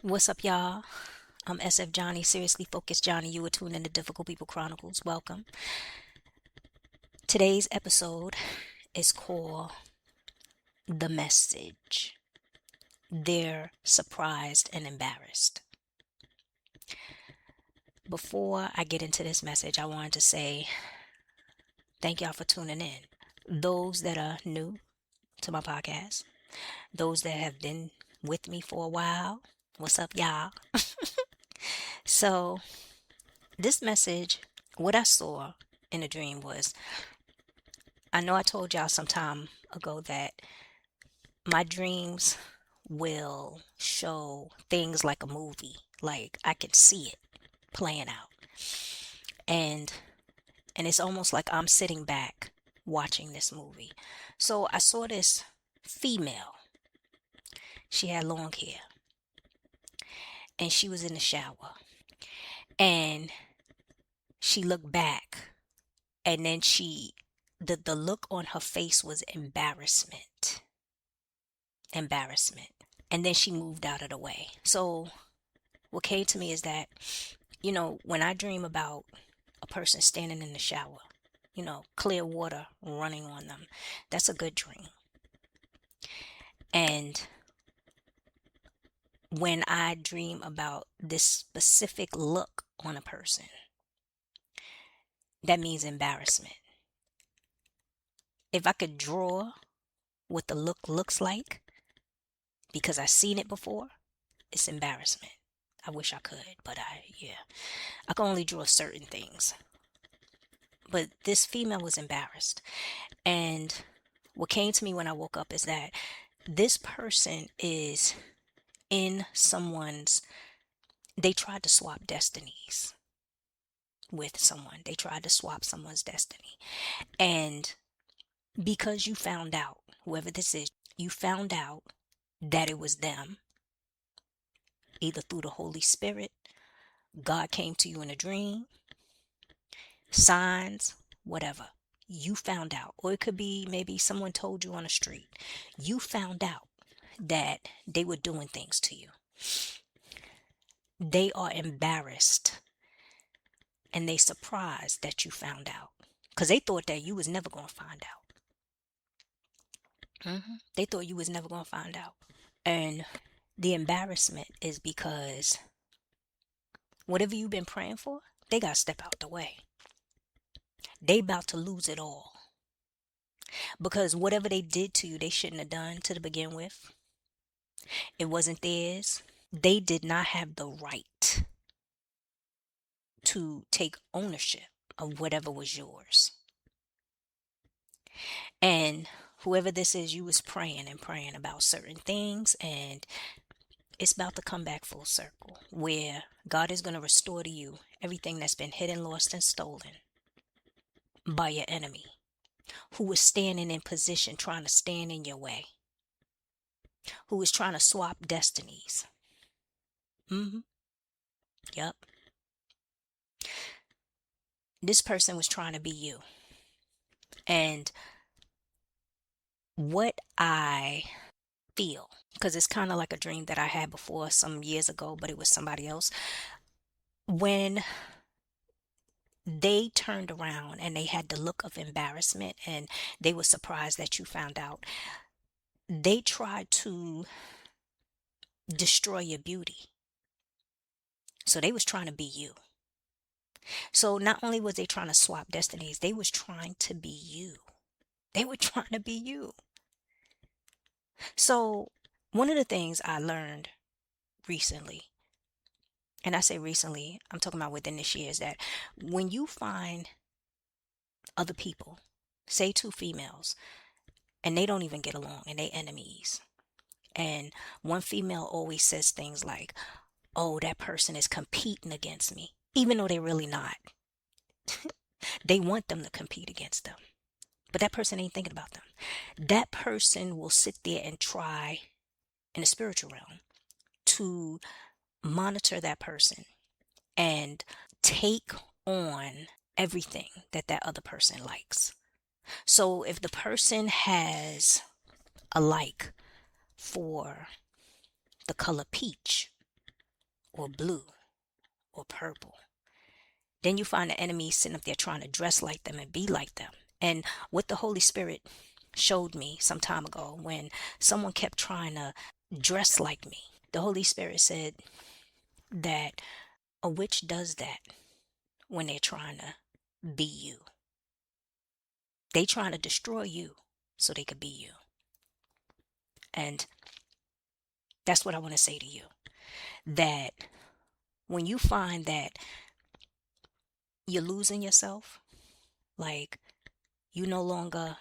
What's up, y'all? I'm SF Johnny, Seriously Focused Johnny. You are tuned into Difficult People Chronicles. Welcome. Today's episode is called The Message. They're surprised and embarrassed. Before I get into this message, I wanted to say thank y'all for tuning in. Those that are new to my podcast, those that have been with me for a while, what's up, y'all? So, this message, what I saw in a dream was I know I told y'all some time ago that my dreams will show things like a movie. Like I can see it playing out. And it's almost like I'm sitting back watching this movie. So I saw this female. She had long hair and she was in the shower. And she looked back and then the look on her face was embarrassment. Embarrassment. And then she moved out of the way. So what came to me is that, when I dream about a person standing in the shower, clear water running on them, that's a good dream. And when I dream about this specific look on a person, that means embarrassment. If I could draw what the look looks like, because I've seen it before, it's embarrassment. I wish I could, but I can only draw certain things. But this female was embarrassed. And what came to me when I woke up is that this person is in they tried to swap destinies with someone. They tried to swap someone's destiny. And because you found out, whoever this is, you found out that it was them, either through the Holy Spirit, God came to you in a dream, signs, whatever. You found out, or it could be maybe someone told you on the street. You found out that they were doing things to you. They are embarrassed and they surprised that you found out because they thought that you was never going to find out. They thought you was never going to find out. And the embarrassment is because whatever you've been praying for, they got to step out the way. They about to lose it all. Because whatever they did to you, they shouldn't have done to begin with. It wasn't theirs. They did not have the right to take ownership of whatever was yours. And whoever this is, you was praying and praying about certain things, and it's about to come back full circle where God is going to restore to you everything that's been hidden, lost, and stolen by your enemy who was standing in position, trying to stand in your way, who was trying to swap destinies. Yep. This person was trying to be you. And what I feel, because it's kind of like a dream that I had before some years ago, but it was somebody else. When they turned around and they had the look of embarrassment and they were surprised that you found out, they tried to destroy your beauty. So they was trying to be you. So not only was they trying to swap destinies, they was trying to be you. They were trying to be you. So one of the things I learned recently, and I say recently, I'm talking about within this year, is that when you find other people, say two females, and they don't even get along and they enemies, and one female always says things like, oh, that person is competing against me, even though they're really not. They want them to compete against them. But that person ain't thinking about them. That person will sit there and try, in the spiritual realm, to monitor that person and take on everything that that other person likes. So if the person has a like for the color peach, or blue or purple. Then you find the enemy sitting up there trying to dress like them and be like them. And what the Holy Spirit showed me some time ago, when someone kept trying to dress like me, the Holy Spirit said that a witch does that when they're trying to be you. They trying to destroy you so they could be you. And that's what I want to say to you. That when you find that you're losing yourself, like you no longer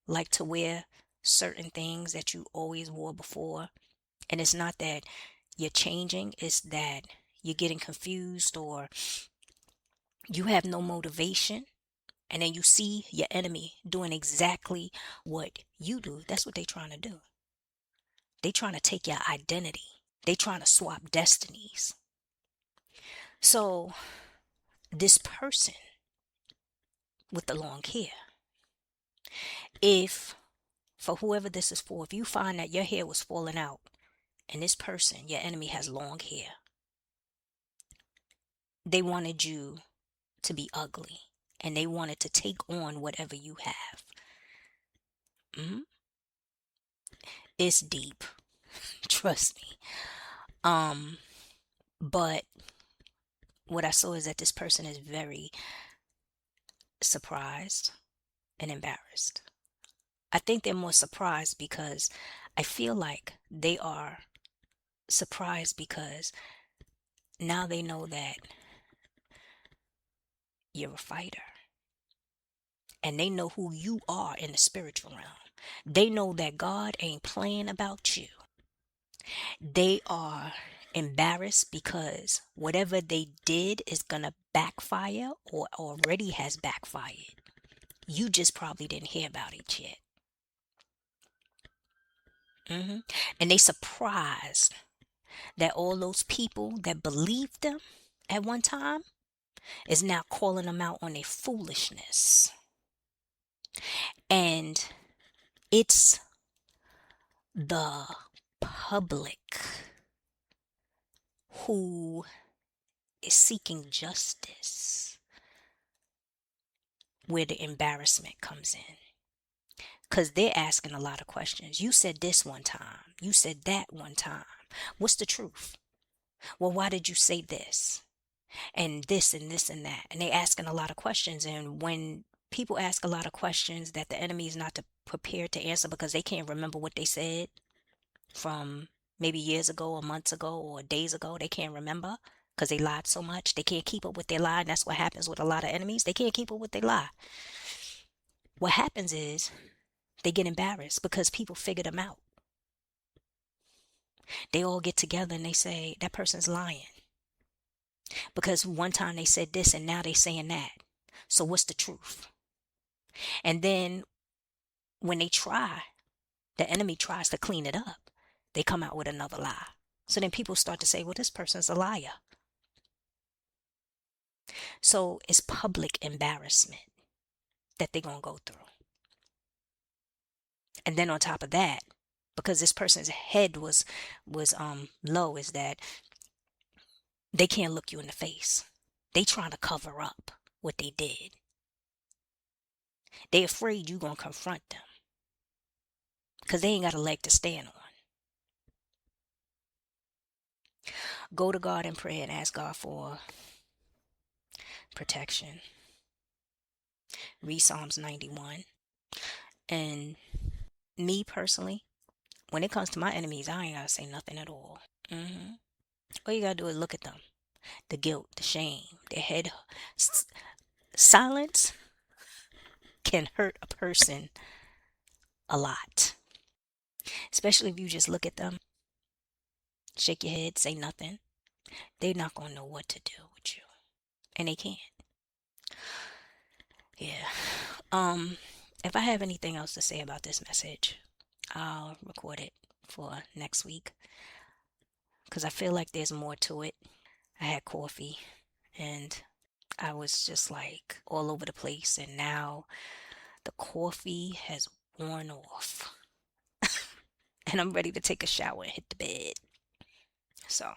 like to wear certain things that you always wore before, and it's not that you're changing, it's that you're getting confused, or you have no motivation, and then you see your enemy doing exactly what you do. That's what they're trying to do. They trying to take your identity. They trying to swap destinies. So this person with the long hair, if for whoever this is for, if you find that your hair was falling out and this person, your enemy, has long hair, they wanted you to be ugly and they wanted to take on whatever you have. Mhm. It's deep, trust me. Um, but what I saw is that this person is very surprised and embarrassed. I think they're more surprised because I feel like they are surprised because now they know that you're a fighter and they know who you are in the spiritual realm. They know that God ain't playing about you. They are embarrassed because whatever they did is going to backfire or already has backfired. You just probably didn't hear about it yet. hmm And they surprised that all those people that believed them at one time is now calling them out on their foolishness. And it's the public who is seeking justice where the embarrassment comes in. Because they're asking a lot of questions. You said this one time. You said that one time. What's the truth? Well, why did you say this? And this and this and that. And they asking a lot of questions. And when people ask a lot of questions that the enemy is not prepared to answer because they can't remember what they said from maybe years ago or months ago or days ago, they can't remember because they lied so much. They can't keep up with their lie. And that's what happens with a lot of enemies. They can't keep up with their lie. What happens is they get embarrassed because people figure them out. They all get together and they say that person's lying because one time they said this and now they saying that. So what's the truth? And then when they try, the enemy tries to clean it up. They come out with another lie. So then people start to say, well, this person's a liar. So it's public embarrassment that they're going to go through. And then on top of that, because this person's head was low, is that they can't look you in the face. They trying to cover up what they did. They afraid you going to confront them because they ain't got a leg to stand on. Go to God in prayer and ask God for protection. Read Psalms 91. And me personally, when it comes to my enemies, I ain't got to say nothing at all. All you got to do is look at them. The guilt, the shame, their head. Silence can hurt a person a lot. Especially if you just look at them, shake your head, say nothing. They're not going to know what to do with you. And they can't. Yeah. If I have anything else to say about this message, I'll record it for next week because I feel like there's more to it. I had coffee and I was just like all over the place, and now the coffee has worn off and I'm ready to take a shower and hit the bed. So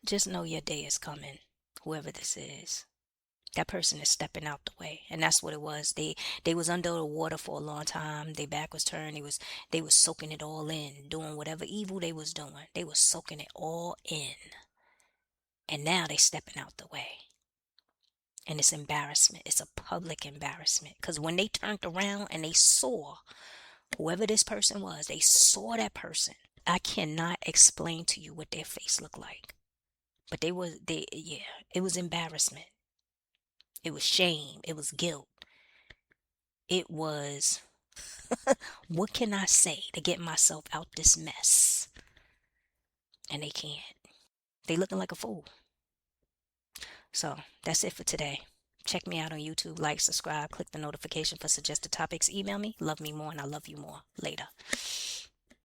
Just know your day is coming, whoever this is. That person is stepping out the way, and that's what it was. They was under the water for a long time. Their back was turned. They was soaking it all in, doing whatever evil they was doing. They was soaking it all in, and now they stepping out the way. And it's embarrassment. It's a public embarrassment. Because when they turned around and they saw whoever this person was, they saw that person. I cannot explain to you what their face looked like. But yeah, it was embarrassment. It was shame. It was guilt. It was, what can I say to get myself out this mess? And they can't. They looking like a fool. So that's it for today. Check me out on YouTube, like, subscribe, click the notification for suggested topics, email me, love me more, and I love you more. Later.